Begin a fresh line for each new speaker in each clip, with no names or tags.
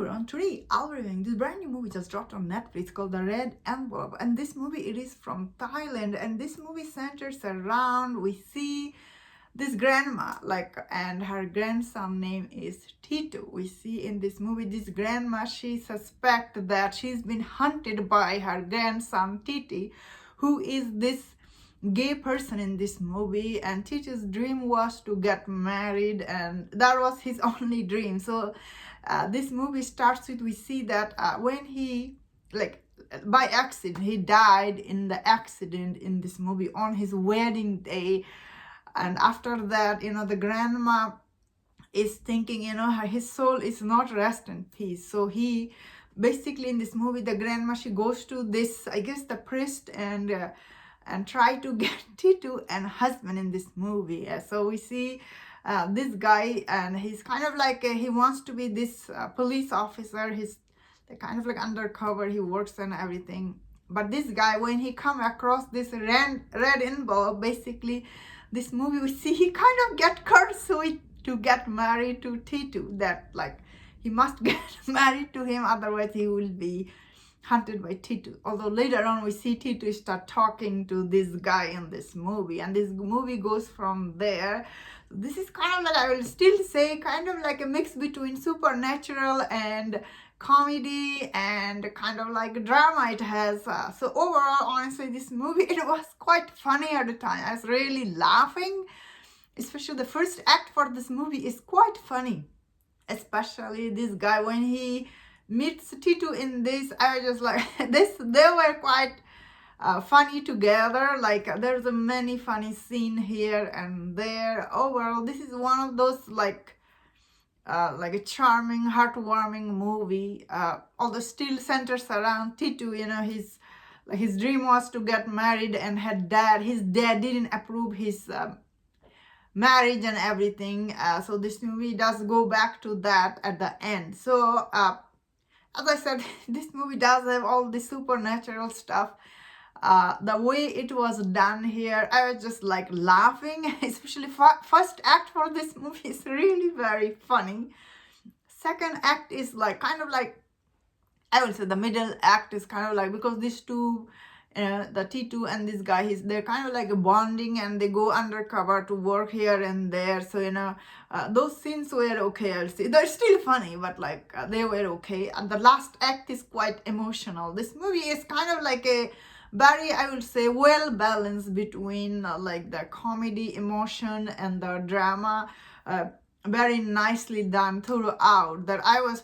everyone, today I'll be reviewing this brand new movie just dropped on Netflix called The Red Envelope, and this movie it is from Thailand, and this movie centers around we see this grandma and her grandson name is Tito. We see in this movie this grandma, she suspects that she's been hunted by her grandson Titi, who is this gay person in this movie, and Tito's dream was to get married, and that was his only dream. So this movie starts with we see that when he by accident he died in the accident in this movie on his wedding day, and after that the grandma is thinking his soul is not rest in peace. So he basically in this movie the grandma, she goes to this, I guess, the priest and try to get Tito and husband in this movie. So we see this guy, and he's kind of like he wants to be this police officer. He's kind of like undercover, he works and everything. But this guy, when he come across this red envelope, basically this movie we see he kind of get cursed to get married to Tito, that like he must get married to him, otherwise he will be hunted by Tito. Although later on we see Tito start talking to this guy in this movie, and this movie goes from there. This is kind of like, I will still say, kind of like a mix between supernatural and comedy and kind of like drama it has. So overall, honestly, this movie, it was quite funny at the time. I was really laughing, especially the first act for this movie is quite funny, especially this guy when he meets Tito in this. I was just like this, they were quite funny together. Like there's a many funny scene here and there. Overall, this is one of those like a charming, heartwarming movie. Although still centers around Tito. His dream was to get married, and his dad didn't approve his marriage and everything. So this movie does go back to that at the end. So as I said, this movie does have all the supernatural stuff. The way it was done here, I was just like laughing, especially first act for this movie is really very funny. Second act is like kind of like, I would say the middle act is kind of like, because these two, the Tito and this guy, they're kind of like bonding, and they go undercover to work here and there. So those scenes were okay, I'll say. They're still funny, but like they were okay. And the last act is quite emotional. This movie is kind of like a very, I would say, well balanced between like the comedy, emotion, and the drama. Very nicely done throughout. That I was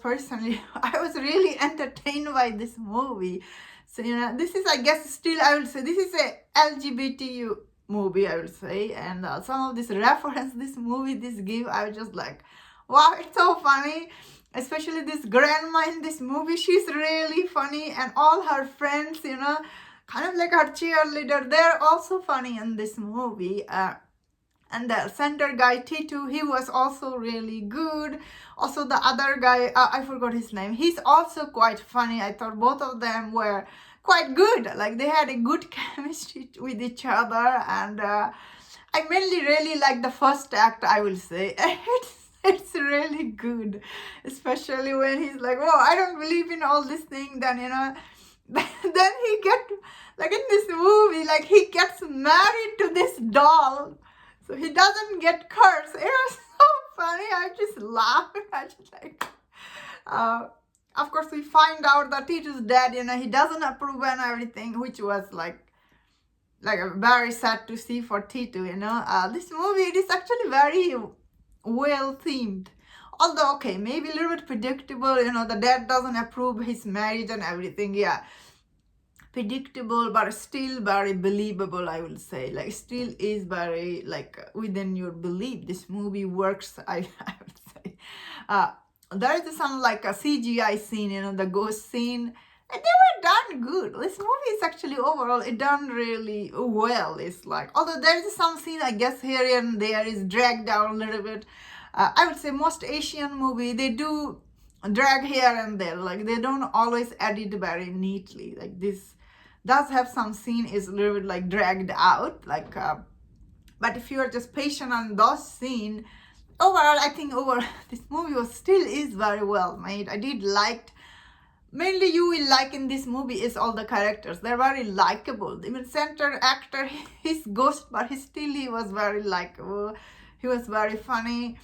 really entertained by this movie. So this is, I guess, still I would say this is a LGBTQ movie, I would say, and some of this reference this movie give, I was just like, wow, it's so funny. Especially this grandma in this movie, she's really funny, and all her friends, kind of like her cheerleader, they're also funny in this movie. And the center guy, Tito, he was also really good. Also the other guy, I forgot his name, he's also quite funny. I thought both of them were quite good. Like they had a good chemistry with each other. And I mainly really like the first act, I will say. It's really good. Especially when he's like, whoa, I don't believe in all this thing. Then, then he like in this movie, like he gets married to this doll. So he doesn't get cursed. It was so funny. I just laughed. I just like, of course, we find out that Tito's dad, he doesn't approve and everything, which was like very sad to see for Tito. This movie, it is actually very well themed. Although, okay, maybe a little bit predictable. The dad doesn't approve his marriage and everything. Yeah. Predictable, but still very believable, I will say. Like still is very like within your belief. This movie works, I would say. There is some like a CGI scene, the ghost scene, and they were done good. This movie is actually overall it done really well. It's like, although there is some scene, I guess, here and there is dragged down a little bit. I would say most Asian movie, they do drag here and there. Like they don't always edit very neatly. Like this does have some scene is a little bit like dragged out, like but if you are just patient on those scene, overall, I think this movie was still is very well made. I did liked. Mainly you will like in this movie is all the characters. They're very likable. Even center actor, he's ghost, but he was very likable. He was very funny.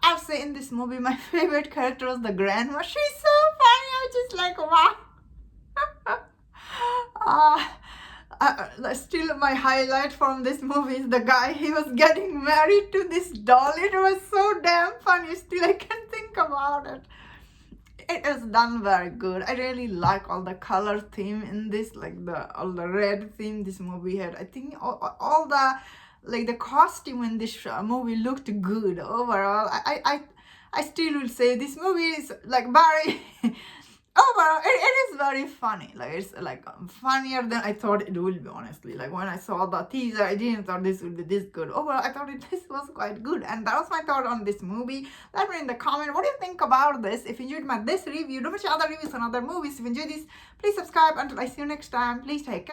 I'll say in this movie, my favorite character was the grandma. She's so funny. I just like, wow. Still, my highlight from this movie is the guy. He was getting married to this doll. It was so damn funny. Still, I can think about it. It is done very good. I really like all the color theme in this, like all the red theme this movie had. I think all the like the costume in this movie looked good overall. I still will say this movie is like very overall it is very funny. Like it's like funnier than I thought it would be, honestly. Like when I saw the teaser, I didn't thought this would be this good. Overall, I thought this was quite good, and that was my thought on this movie. Let me know in the comment what do you think about this. If you enjoyed this review, don't miss other reviews on other movies. If you enjoyed this, please subscribe. Until I see you next time, please take care.